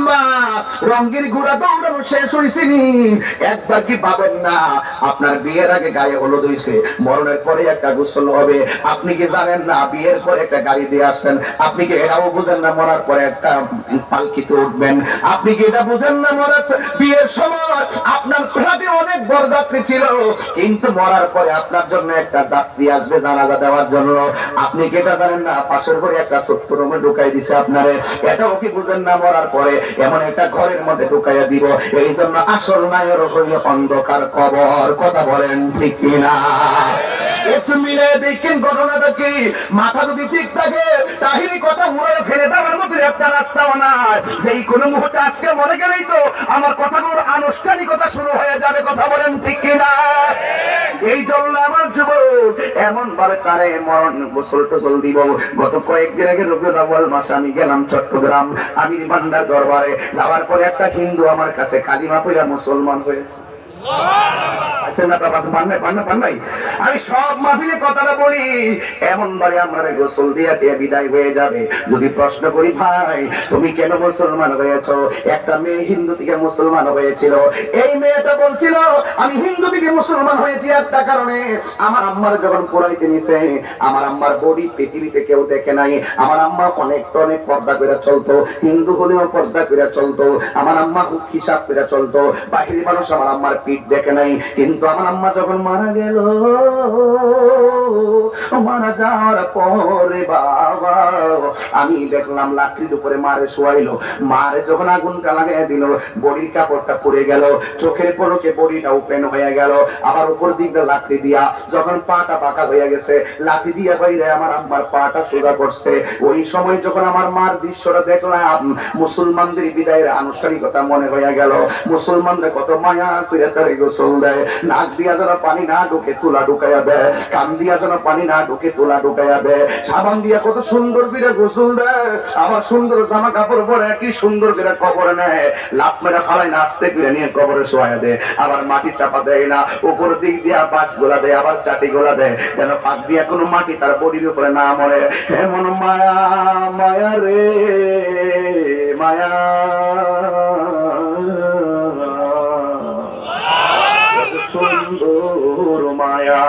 মা রঙ্গির ঘোড়া দৌড়ানো শেষ হয়েছিনি, একবার কি পাবেন না আপনার বিয়ের আগে গায়ে হলুদ হয়েছে, মরণের পরে একটা গোসল হবে। আপনি কি জানেন না বিয়ের পরে একটা গাড়ি দিয়ে আসছেন? আপনি কি এটাও বুঝেন না মরার পরে একটা পালকিতে উঠবেন? আপনি কি এটা বুঝেন না মরার বিয়ের সময় আপনার সাথে অনেক বরযাত্রী ছিল, কিন্তু মরার পরে আপনার জন্য একটা যাত্রী আসবে জানাজা দেওয়ার জন্য? আপনি কি এটা জানেন না পাশের ঘরে একটা ছোট্ট রুমে ঢুকাই দিছে আপনারে? এটাও কি বুঝেন না মরার পরে এমন একটা ঘরের মধ্যে ঢুকাইয়া দিব? এই জন্য আসল মায়ের হইল অন্ধকার কবর। কথা বলেন ঠিক কিনা? একটু মিলে দেখেন ঘটনাটা কি। মাথা যদি ঠিক থাকে তাহলে কথা মুড়ে ফেলে দেওয়ার মতো একটা রাস্তাও নাই। যেই কোনো মুহূর্তে আজকে মনে গেলেই তো আমার কথাগুলোর আনুষ্ঠানিকতা শুরু হয়ে যাবে। কথা বলেন ঠিক কিনা? এই জন্য আমার যুবক এমন ভাবে তারে মরণ গোসল টোসল দিব। গত কয়েকদিন আগে রবিউল আউয়াল মাসে আমি গেলাম চট্টগ্রাম আমির ভান্ডার দরবারে। যাওয়ার পরে একটা হিন্দু আমার কাছে কালিমা পড়া মুসলমান হয়েছে। আমি সব মাহফিলে কথাটা বলি, এমন ভাবে আমরা গোসল দিয়ে বিদায় হয়ে যাবে। যদি প্রশ্ন করি ভাই তুমি কেন মুসলমান হয়েছ, একটা মেয়ে হিন্দু থেকে মুসলমান হয়েছিল। এই মেয়েটা বলছিল আমি হিন্দু থেকে মুসলমান হয়েছি একটা কারণে, আমার আম্মার যখন পড়াইতে নিছে, আমার আম্মার বডি পৃথিবীতে কেউ দেখে নাই। আমার আম্মা অনেক পর্দা করে চলতো, হিন্দু হলেও পর্দা করে চলতো। আমার আম্মা খুব হিসাব করে চলতো। বাহিরের মানুষ আমার আম্মার পিঠ দেখে নাই। কিন্তু আমার আম্মা যখন মারা গেল, মারা যাওয়ার পরে বাবা আমি দেখলাম লাকড়ির উপরে মারে শোয়াইলো। মারে যখন আগুনটা লাগাই দিল, বডির কাপড়টা পুড়ে গেল, চোখের পলকে বডিটা ওপেন হয়ে গেল। আবার উপর দিকটা লাকড়ি দিয়া যখন পাটা পাকা হয়ে গেছে, লাকড়ি দিয়া বাইরে আমার আম্মার পাটা সোজা করছে। ওই সময় যখন আমার মার দৃশ্যটা দেখলাম, মুসলমানদের বিদায়ের আনুষ্ঠানিকতা মনে হয়ে গেল। মুসলমানদের কত মায়া করে তারে গোসল দেয়, নাক দিয়া যেন পানি না ঢুকে তুলা ঢুকাইয়া দেয়, কান দিয়া যেন পানি না ঢুকে তুলা ঢুকাইয়া দেয়, সাবান দিয়া কত সুন্দর করে গোসল দেয়। আবার সুন্দর জামা কাপড় পরে কি সুন্দর করে কবরে নেয়, লাফ মেরা ফালাই না আস্তে করে নিয়ে কবরে শোয়া দেয়। আবার মাটি চাপা দেয় না, উপর দিক দিয়া বাঁশ গোলা দেয়, আবার চাটি গোলা দেয়, যেন ফাঁক দিয়া কোনো মাটি তার বডির উপরে না মরে। এমন মায়া মায়া রে মায়া, সুন্দর মায়া।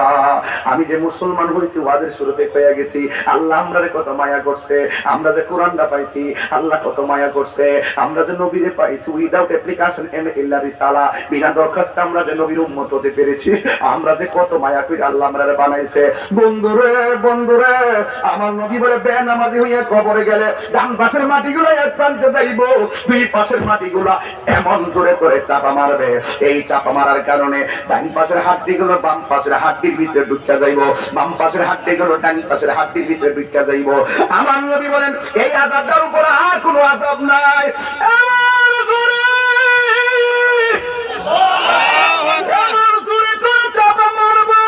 আমি যে মুসলমান হয়েছি ওয়াদের শুরুতে পেয়ে গেছি, আল্লাহ আমরা কত মায়া করছে। আমরা যে কোরআনটা পাইছি আল্লাহ কত মায়া করছে। আমরা যে নবীরে পাইছি উইদাউট অ্যাপ্লিকেশন এন্ড ইল্লা রিসালা, বিনা দরখাস্তে আমরা যে নবীর উম্মত হতে পেরেছি। আমরা যে কত মায়া করে আল্লাহ আমরারে বানাইছে। বন্ধুরে বন্ধুরে, আমার নবী বলে বেনামাজি হইয়া কবরে গেলে ডান পাশের মাটিগুলো এক প্রান্তে যাইব, দুই পাশের মাটিগুলো এমন জোরে করে চাপা মারবে। এই চাপা মারার কারণে ডান পাশের হাড্ডিগুলো বাম পাশের হাড্ডির ভিতরে ঢুকে যাইব, বাম পাশের হাড্ডিগুলো ডান পাশের হাড্ডির ভিতরে ঢুকে যাইব। আমার নবী বলেন এই আযাবটার উপর আর কোনো আযাব নাই। আমার জোরে চাপা মারবে।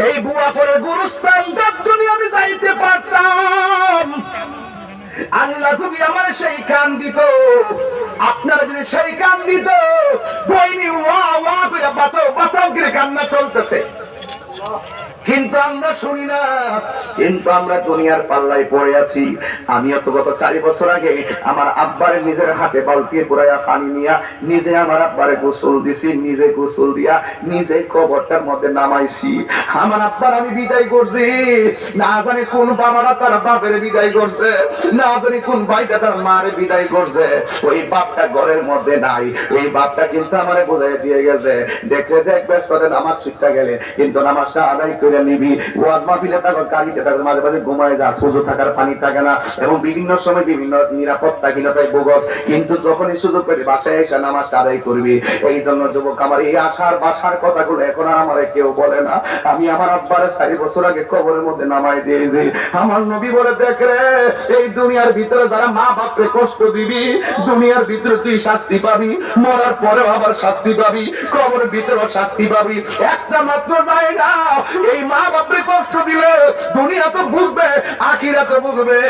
এই বুয়া পরে গুরুস্থান যদি আমি যাইতে পারতাম, আল্লাহ যদি আমার সেই কান দিত, আপনারা যদি সেই কান দিত, বইনি ওয়া ওয়া করে বাঁচাও বাঁচাও করে কান্না চলতেছে, কিন্তু আমরা শুনি না। কিন্তু আমরা দুনিয়ার পাল্লায় পড়ে আছি। আমিও তো গত 4 বছর আগে আমার আব্বারে নিজের হাতে বালতি পুরাইয়া পানি নিয়া নিজে আমার আব্বারে গোসল দিছি, নিজে গোসল দিয়া নিজে কবরটার মধ্যে নামাইছি। আমার আব্বার আমি বিদায় করছি, না জানি কোন বাবারা তার বাপের বিদায় করছে, না জানি কোন ভাইটা তার মারে বিদায় করছে। ওই বাপটা ঘরের মধ্যে নাই, এই বাপটা কিন্তু আমারে বোঝাই দিয়ে গেছে, দেখলে দেখবে সরে নামাজ ছুটতে গেলে কিন্তু নামাজটা আদায় করে নিবি। ওয়াজ মাহফিলে থাকো, গাড়িতে থাকো, মাঝে মাঝে ঘুমায় যা, সুযোগ থাকার পানি থাকে না, এবং বিভিন্ন সময় বিভিন্ন নিরাপত্তাহীনতায় ভোগস, কিন্তু যখনই সুযোগ পেলে বাসায় এসে নামাজটা আদায় করবি। এই জন্য যুবক আমার এই আশার বাসার কথাগুলো এখন আর আমারে কেউ বলে না। আমি আমার আব্বারে 4 বছর আগে কবরের মধ্যে নামাই দিয়েছি। আমার নবী বলে দেখ রে, এই দুনিয়ার ভিতরে যারা মা বাপকে কষ্ট দিবি, দুনিয়ার ভিতরে তুই শাস্তি পাবি, মরার পরেও আবার শাস্তি পাবি, কবরের ভিতরেও শাস্তি পাবি। একটা মাত্র জায়গা, এই মা বাপরে কষ্ট দিলে দুনিয়া তো বুঝবে, আখিরাত তো বুঝবে।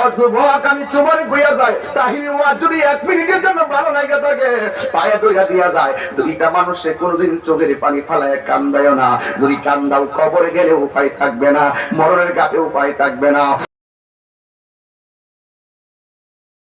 অযুবক আমি তোমারই কইয়া যায়, তাহিনী ওয়া যদি 1 মিনিটের জন্য ভালো লাগে থাকে পায়ে দইয়া দিয়া যায়। দুইটা মানুষে কোনোদিন চোখের পানি ফালায় কান্দায়ও না, যদি কান্দাও কবরে গেলে উপায় থাকবে না, মরণের ঘাটে উপায় থাকবে না।